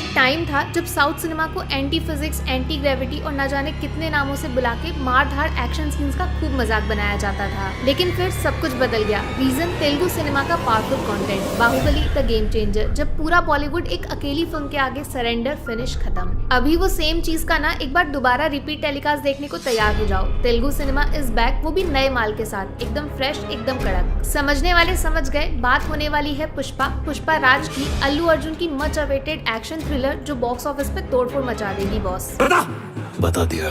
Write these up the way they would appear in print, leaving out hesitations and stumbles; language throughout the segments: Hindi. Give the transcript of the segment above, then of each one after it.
एक टाइम था जब साउथ सिनेमा को एंटी फिजिक्स, एंटी ग्रेविटी और न जाने कितने नामों से बुला के मार-धाड़ एक्शन सीन्स का खूब मजाक बनाया जाता था। लेकिन फिर सब कुछ बदल गया। रीजन तेलुगु सिनेमा का powerful content, Baahubali the game changer, जब पूरा बॉलीवुड एक अकेली फिल्म के आगे सरेंडर, फिनिश, खत्म। अभी वो सेम चीज का ना एक बार दोबारा रिपीट टेलीकास्ट देखने को तैयार हो जाओ। तेलुगु सिनेमा इज बैक, वो भी नए माल के साथ, एकदम फ्रेश, एकदम कड़क। समझने वाले समझ गए, बात होने वाली है पुष्पा राज की, अल्लू अर्जुन की मच अवेटेड एक्शन थ्रिलर जो बॉक्स ऑफिस पे तोड़फोड़ मचा देगी बॉस। बता दिया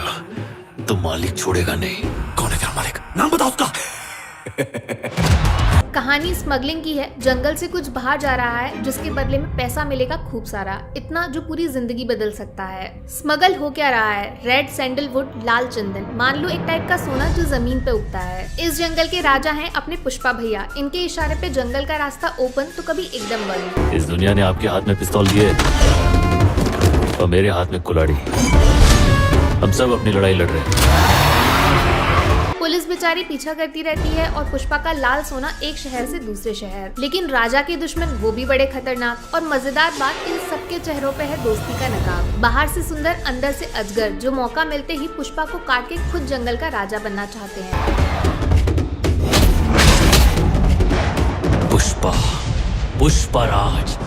तो मालिक छोड़ेगा नहीं। कौन है तेरा मालिक? नाम बता उसका। कहानी स्मगलिंग की है। जंगल से कुछ बाहर जा रहा है जिसके बदले में पैसा मिलेगा खूब सारा, इतना जो पूरी जिंदगी बदल सकता है। स्मगल हो क्या रहा है? रेड सैंडलवुड, लाल चंदन, मान लो एक टाइप का सोना जो जमीन पे उगता है। इस जंगल के राजा हैं अपने पुष्पा भैया। इनके इशारे पे जंगल का रास्ता ओपन तो कभी एकदम बंद। इस दुनिया ने आपके हाथ में पिस्तौल दिए और मेरे हाथ में कुल्हाड़ी। हम सब अपनी लड़ाई लड़ रहे हैं। पुलिस बेचारी पीछा करती रहती है और पुष्पा का लाल सोना एक शहर से दूसरे शहर। लेकिन राजा के दुश्मन वो भी बड़े खतरनाक। और मजेदार बात, इन सबके चेहरों पे है दोस्ती का नकाब। बाहर से सुंदर, अंदर से अजगर, जो मौका मिलते ही पुष्पा को काट के खुद जंगल का राजा बनना चाहते हैं। पुष्पा राज,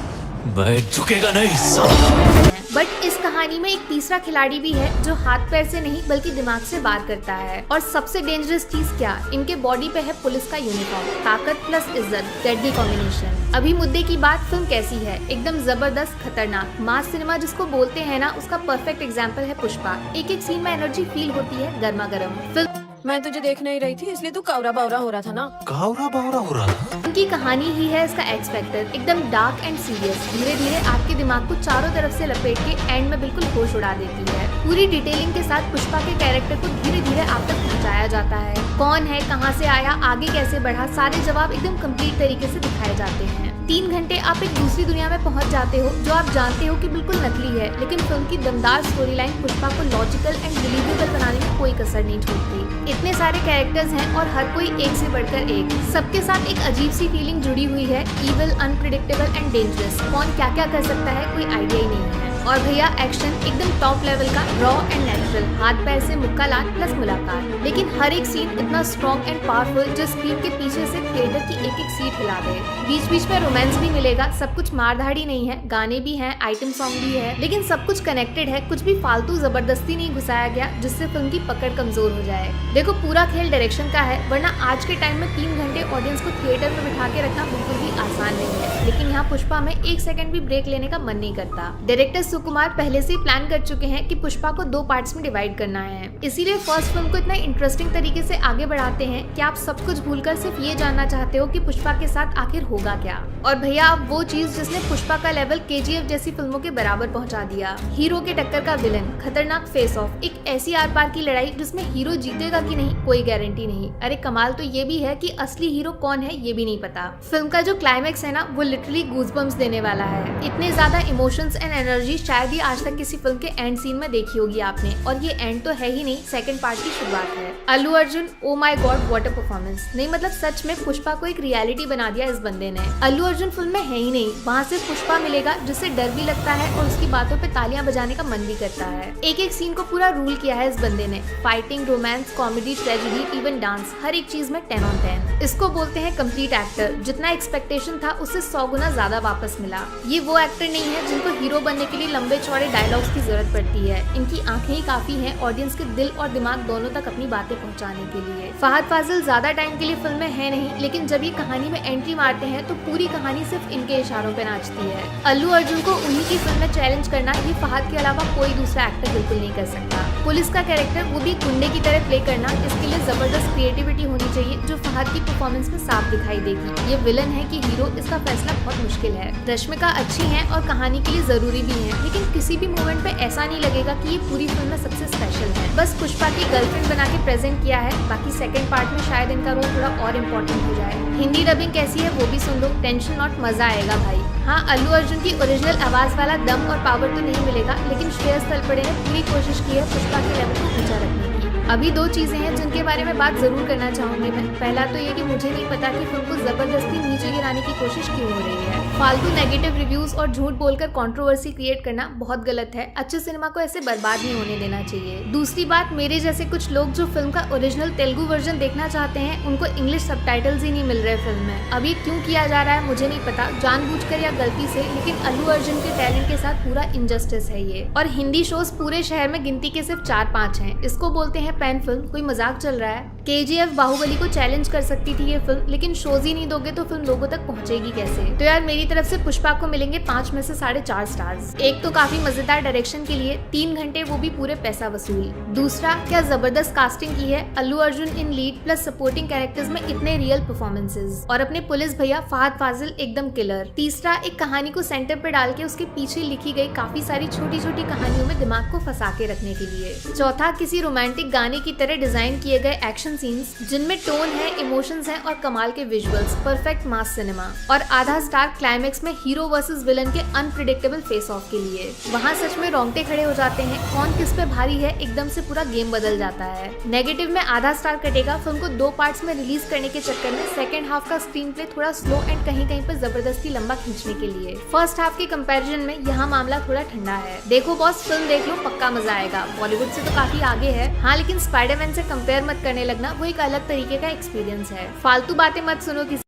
मैं झुकेगा नहीं साला। बट इस कहानी में एक तीसरा खिलाड़ी भी है जो हाथ पैर से नहीं बल्कि दिमाग से वार करता है। और सबसे डेंजरस चीज क्या, इनके बॉडी पे है पुलिस का यूनिफॉर्म। ताकत प्लस इज्जत, डेडली कॉम्बिनेशन। अभी मुद्दे की बात, फिल्म कैसी है? एकदम जबरदस्त, खतरनाक। मास सिनेमा जिसको बोलते हैं ना, उसका परफेक्ट एग्जाम्पल है पुष्पा। एक एक सीन में एनर्जी फील होती है, गर्मा गर्म। फिल्म मैं तुझे देख नहीं रही थी इसलिए तू कावरा बावरा हो रहा था ना। कावरा बावरा हो रहा था। उनकी कहानी ही है इसका एक्स फैक्टर, एकदम डार्क एंड सीरियस। धीरे धीरे आपके दिमाग को चारों तरफ से लपेट के एंड में बिल्कुल होश उड़ा देती है। पूरी डिटेलिंग के साथ पुष्पा के कैरेक्टर को धीरे धीरे आप तक पहुंचाया जाता है। कौन है, कहां से आया, आगे कैसे बढ़ा, सारे जवाब एकदम कंप्लीट तरीके से दिखाए जाते हैं। 3 घंटे आप एक दूसरी दुनिया में पहुंच जाते हो जो आप जानते हो कि बिल्कुल नकली है। लेकिन फिल्म की दमदार स्टोरी लाइन पुष्पा को लॉजिकल एंड बिलीवेबल बनाने में कोई कसर नहीं छोड़ती। इतने सारे कैरेक्टर्स हैं और हर कोई एक से बढ़कर एक। सबके साथ एक अजीब सी फीलिंग जुड़ी हुई है, इविल, अनप्रिडिक्टेबल एंड डेंजरस। कौन क्या क्या कर सकता है कोई आइडिया ही नहीं है। और भैया एक्शन एकदम टॉप लेवल का, रॉ एंड नेचुरल, हाथ पैर से मुक्का लान प्लस मुलाकात। लेकिन हर एक सीन इतना स्ट्रॉन्ग एंड पावरफुल जो स्क्रीन के पीछे से थिएटर की एक एक सीट हिला दे। बीच बीच में रोमांस भी मिलेगा, सब कुछ मारधाड़ी नहीं है, गाने भी हैं, आइटम सॉन्ग भी है, लेकिन सब कुछ कनेक्टेड है। कुछ भी फालतू जबरदस्ती नहीं घुसाया गया जिससे फिल्म की पकड़ कमजोर हो जाए। देखो पूरा खेल डायरेक्शन का है, वरना आज के टाइम में 3 घंटे ऑडियंस को थिएटर में बिठा के रखना बिल्कुल भी आसान नहीं है। लेकिन यहाँ पुष्पा में 1 सेकंड भी ब्रेक लेने का मन नहीं करता। डायरेक्टर सुकुमार पहले से ही प्लान कर चुके हैं कि पुष्पा को 2 पार्ट्स में डिवाइड करना है। इसीलिए फर्स्ट फिल्म को इतना इंटरेस्टिंग तरीके से आगे बढ़ाते हैं कि आप सब कुछ भूलकर सिर्फ ये जानना चाहते हो कि पुष्पा के साथ आखिर होगा क्या। और भैया आप वो चीज जिसने पुष्पा का लेवल KGF जैसी फिल्मों के बराबर पहुंचा दिया। हीरो के टक्कर का विलन, खतरनाक फेस ऑफ, एक ऐसी आर पार की लड़ाई जिसमें हीरो जीतेगा कि नहीं कोई गारंटी नहीं। अरे कमाल तो ये भी है कि असली हीरो कौन है ये भी नहीं पता। फिल्म का जो क्लाइमैक्स है ना, वो लिटरली गूजबम्स देने वाला है। इतने ज्यादा इमोशंस एंड एनर्जी शायद ही आज तक किसी फिल्म के एंड सीन में देखी होगी आपने। और ये एंड तो है ही नहीं, सेकंड पार्ट की शुरुआत है। Allu Arjun, oh my god what a performance. नहीं मतलब सच में पुष्पा को एक रियलिटी बना दिया इस बंदे ने। अल्लू अर्जुन फिल्म में है ही नहीं, वहाँ से पुष्पा मिलेगा जिससे डर भी लगता है और उसकी बातों पे तालियां बजाने का मन भी करता है। एक एक सीन को पूरा रूल किया है इस बंदे ने। Fighting, romance, comedy, tragedy, even dance, हर एक चीज में 10 on 10। इसको बोलते हैं कंप्लीट एक्टर। जितना एक्सपेक्टेशन था उससे 100 गुना ज्यादा वापस मिला। ये वो एक्टर नहीं है जिनको हीरो बनने के लिए लंबे चौड़े डायलॉग्स की जरूरत पड़ती है। इनकी आंखें ही काफी हैं ऑडियंस के दिल और दिमाग दोनों तक अपनी बातें पहुंचाने के लिए। फहद फाजिल ज्यादा टाइम के लिए फिल्म में है नहीं, लेकिन जब ये कहानी में एंट्री मारते हैं तो पूरी कहानी सिर्फ इनके इशारों पे नाचती है। अल्लू अर्जुन को उन्हीं की फिल्म में चैलेंज करना ये फहद के अलावा कोई दूसरा एक्टर बिल्कुल नहीं कर सकता। पुलिस का कैरेक्टर वो भी गुंडे की तरह प्ले करना, इसके लिए जबरदस्त क्रिएटिविटी होनी चाहिए जो फहद की परफॉर्मेंस में साफ दिखाई देगी। ये विलन है कि हीरो, इसका फैसला बहुत मुश्किल है। रश्मिका अच्छी है और कहानी के लिए जरूरी भी है, लेकिन किसी भी मोमेंट पे ऐसा नहीं लगेगा कि ये पूरी फिल्म में सबसे स्पेशल है। बस पुष्पा की गर्लफ्रेंड बना के प्रेजेंट किया है, बाकी सेकंड पार्ट में शायद इनका रोल थोड़ा और इम्पोर्टेंट हो जाए। हिंदी डबिंग कैसी है वो भी सुन लो, टेंशन नॉट, मजा आएगा भाई। हाँ, अल्लू अर्जुन की ओरिजिनल आवाज वाला दम और पावर तो नहीं मिलेगा, लेकिन श्रेयस तलपड़े ने पूरी कोशिश की है पुष्पा के लेवल को ऊंचा रखने की। अभी दो चीजें हैं जिनके बारे में बात जरूर करना चाहूंगी मैं। पहला तो ये कि मुझे नहीं पता कि फिल्म को जबरदस्ती नीचे गिराने की कोशिश क्यों हो रही है। फालतू नेगेटिव रिव्यूज और झूठ बोलकर कंट्रोवर्सी क्रिएट करना बहुत गलत है। अच्छे सिनेमा को ऐसे बर्बाद नहीं होने देना चाहिए। दूसरी बात, मेरे जैसे कुछ लोग जो फिल्म का ओरिजिनल तेलुगु वर्जन देखना चाहते हैं, उनको इंग्लिश सबटाइटल्स ही नहीं मिल रहे फिल्म में। अभी क्यों किया जा रहा है मुझे नहीं पता, जानबूझकर या गलती से, लेकिन अल्लू अर्जुन के टैलेंट के साथ पूरा इनजस्टिस है ये। और हिंदी शोज पूरे शहर में गिनती के सिर्फ 4-5 हैं। इसको बोलते हैं पैन फिल्म। कोई मजाक चल रहा है? KGF बाहुबली को चैलेंज कर सकती थी ये फिल्म, लेकिन शोज ही नहीं दोगे तो फिल्म लोगों तक पहुंचेगी कैसे? तो यार मेरी तरफ से पुष्पा को मिलेंगे 5 में से 4.5 स्टार्स। एक तो काफी मजेदार डायरेक्शन के लिए 3 घंटे, वो भी पूरे पैसा वसूल। दूसरा, क्या जबरदस्त कास्टिंग की है। Allu Arjun in lead plus supporting characters में इतने रियल परफॉर्मेंसेस, और अपने पुलिस भैया फहद फाजिल एकदम किलर। तीसरा, एक कहानी को सेंटर पे डाल के उसके पीछे लिखी गई काफी सारी छोटी छोटी कहानियों में दिमाग को फंसा के रखने के लिए। चौथा, किसी रोमांटिक गाने की तरह डिजाइन किए गए एक्शन सीन्स जिनमें टोन है, इमोशंस हैं और कमाल के विजुअल्स। परफेक्ट मास सिनेमा। और आधा स्टार क्लाइमेक्स में हीरो वर्सेस विलन के अनप्रिडिक्टेबल फेस ऑफ के लिए। वहाँ सच में रोंगटे खड़े हो जाते हैं। कौन किस पे भारी है, एकदम से पूरा गेम बदल जाता है। नेगेटिव में आधा स्टार कटेगा। फिल्म को 2 पार्ट्स में रिलीज करने के चक्कर में सेकंड हाफ का स्क्रीन प्ले थोड़ा स्लो एंड कहीं कहीं पर जबरदस्ती लंबा खींचने के लिए। फर्स्ट हाफ के कंपैरिजन में यहाँ मामला थोड़ा ठंडा है। देखो बॉस, फिल्म देख लो, पक्का मजा आएगा। बॉलीवुड से तो काफी आगे है हाँ, लेकिन स्पाइडरमैन से कंपेयर मत करने लगना, वो एक अलग तरीके का एक्सपीरियंस है। फालतू बातें मत सुनो किसी